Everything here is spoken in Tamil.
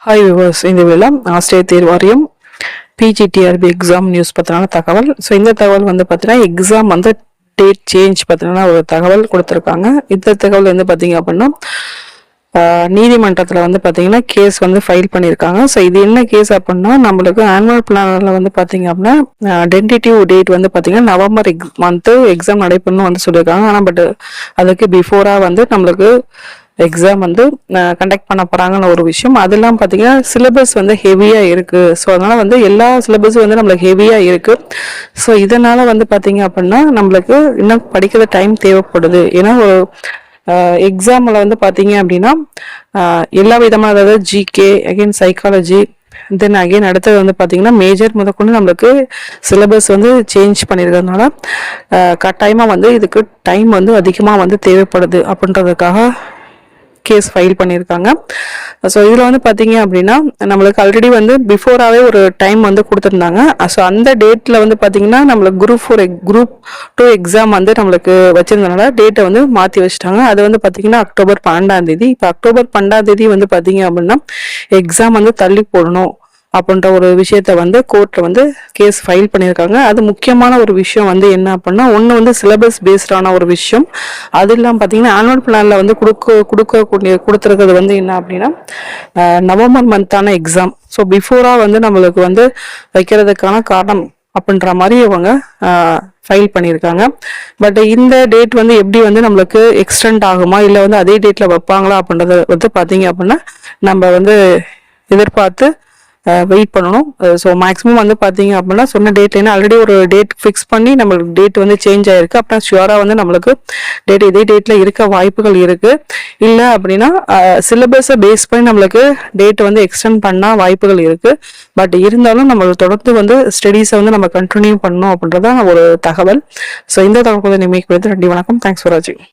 ஹாய் விவர்ஸ், இந்த வேளை ஆசிரியர் தேர்வு வாரியம் பிஜிடிஆர்பி எக்ஸாம் நியூஸ் பற்றின தகவல். ஸோ இந்த தகவல் வந்து பார்த்தீங்கன்னா எக்ஸாம் வந்து டேட் சேஞ்ச் பார்த்தீங்கன்னா ஒரு தகவல் கொடுத்துருக்காங்க. இந்த தகவல் வந்து பார்த்தீங்க அப்படின்னா நீதிமன்றத்தில் வந்து பார்த்தீங்கன்னா கேஸ் வந்து ஃபைல் பண்ணியிருக்காங்க. ஸோ இது என்ன கேஸ் அப்படின்னா நம்மளுக்கு ஆனுவல் பிளானில் வந்து பார்த்தீங்க அப்படின்னா டென்டேட்டிவ் டேட் வந்து பார்த்தீங்கன்னா நவம்பர் மந்த்து எக்ஸாம் நடைபெறணும் வந்து சொல்லியிருக்காங்க. ஆனால் பட் அதுக்கு பிஃபோராக வந்து நம்மளுக்கு எக்ஸாம் வந்து கண்டக்ட் பண்ண போகிறாங்கன்னு ஒரு விஷயம். அதெல்லாம் பார்த்தீங்கன்னா சிலபஸ் வந்து ஹெவியாக இருக்குது. ஸோ அதனால் வந்து எல்லா சிலபஸும் வந்து நம்மளுக்கு ஹெவியாக இருக்குது. ஸோ இதனால் வந்து பார்த்தீங்க அப்படின்னா நம்மளுக்கு இன்னும் படிக்கிற டைம் தேவைப்படுது. ஏன்னா ஒரு எக்ஸாமில் வந்து பார்த்தீங்க அப்படின்னா எல்லா விதமான, அதாவது GK, again psychology, then again அடுத்தது வந்து பார்த்தீங்கன்னா மேஜர் முதற்கொண்டு நம்மளுக்கு சிலபஸ் வந்து சேஞ்ச் பண்ணியிருக்கிறதுனால கட்டாயமாக வந்து இதுக்கு டைம் வந்து அதிகமாக வந்து தேவைப்படுது அப்படின்றதுக்காக கேஸ் ஃபைல் பண்ணியிருக்காங்க. ஸோ இதில் வந்து பார்த்தீங்க அப்படின்னா நம்மளுக்கு ஆல்ரெடி வந்து பிஃபோராகவே ஒரு டைம் வந்து கொடுத்துருந்தாங்க. ஸோ அந்த டேட்டில் வந்து பார்த்தீங்கன்னா நம்மளுக்கு குரூப் 2 எக்ஸாம் வந்து நம்மளுக்கு வச்சிருந்தனால டேட்டை வந்து மாற்றி வச்சுட்டாங்க. அது வந்து பார்த்தீங்கன்னா அக்டோபர் 12 இப்போ அக்டோபர் 12 வந்து பார்த்தீங்க அப்படின்னா எக்ஸாம் வந்து தள்ளி போடணும் அப்படின்ற ஒரு விஷயத்த வந்து கோர்ட்டில் வந்து கேஸ் ஃபைல் பண்ணியிருக்காங்க. அது முக்கியமான ஒரு விஷயம் வந்து என்ன அப்படின்னா, ஒன்று வந்து சிலபஸ் பேஸ்டான ஒரு விஷயம். அது இல்லாமல் பார்த்தீங்கன்னா ஆனுவல் பிளானில் வந்து கொடுத்துருக்கிறது வந்து என்ன அப்படின்னா நவம்பர் மந்தான எக்ஸாம். ஸோ பிஃபோராக வந்து நம்மளுக்கு வந்து வைக்கிறதுக்கான காரணம் அப்படின்ற மாதிரி அவங்க ஃபைல் பண்ணியிருக்காங்க. பட் இந்த டேட் வந்து எப்படி வந்து நம்மளுக்கு எக்ஸ்டெண்ட் ஆகுமா இல்லை வந்து அதே டேட்டில் வைப்பாங்களா அப்படின்றத வந்து பார்த்தீங்க அப்படின்னா நம்ம வந்து எதிர்பார்த்து வெயிட் பண்ணணும். ஸோ மேக்ஸிமம் வந்து பார்த்தீங்க அப்படின்னா சொன்ன டேட்லேருந்து ஆல்ரெடி ஒரு டேட் ஃபிக்ஸ் பண்ணி நம்மளுக்கு டேட் வந்து சேஞ்ச் ஆகிருக்கு. அப்புறம் ஷுவராக வந்து நம்மளுக்கு டேட் இதே டேட்டில் இருக்க வாய்ப்புகள் இருக்குது. இல்லை அப்படின்னா சிலபஸை பேஸ் பண்ணி நம்மளுக்கு டேட் வந்து எக்ஸ்டெண்ட் பண்ணால் வாய்ப்புகள் இருக்குது. பட் இருந்தாலும் நம்மளுக்கு தொடர்ந்து வந்து ஸ்டடீஸை வந்து நம்ம கண்டினியூ பண்ணணும் அப்படின்றதான் ஒரு தகவல். ஸோ இந்த தகவல் நிமிடம் குறித்து நன்றி, வணக்கம். தேங்க்ஸ் ஃபார் வாட்சிங்.